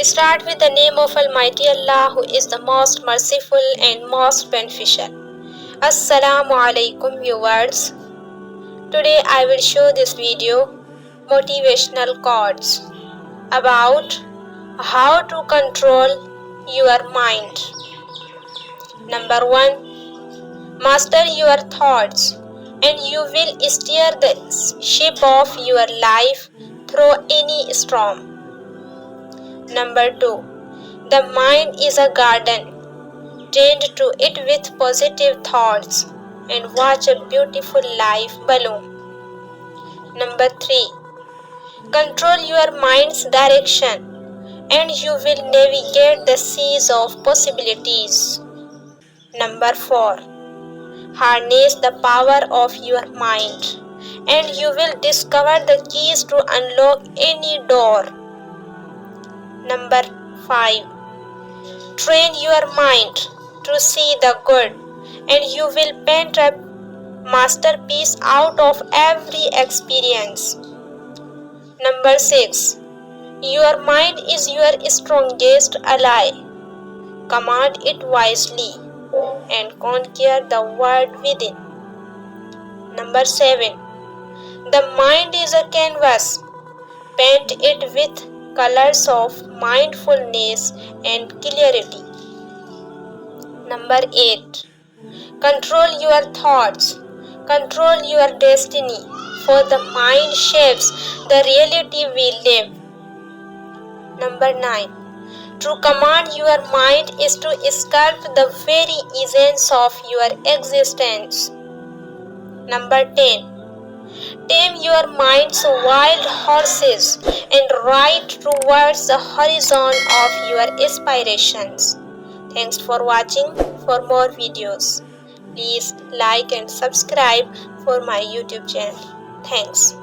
start with the name of Almighty Allah, who is the most merciful and most beneficial. Assalamu alaikum viewers. Today I will show this video motivational quotes about how to control your mind. Number 1. Master your thoughts and you will steer the ship of your life through any storm. Number 2. The mind is a garden. Tend to it with positive thoughts and watch a beautiful life bloom. Number 3. Control your mind's direction and you will navigate the seas of possibilities. Number 4. Harness the power of your mind and you will discover the keys to unlock any door. Number 5. Train your mind to see the good and you will paint a masterpiece out of every experience. Number 6. Your mind is your strongest ally. Command it wisely and conquer the world within. Number 7. The mind is a canvas. Paint it with colors of mindfulness and clarity. Number 8. Control your thoughts. Control your destiny, for the mind shapes the reality we live. Number 9. To command your mind is to sculpt the very essence of your existence. Number 10. Tame your mind's wild horses and ride towards the horizon of your aspirations. Thanks for watching. For more videos, please like and subscribe for my YouTube channel. Thanks.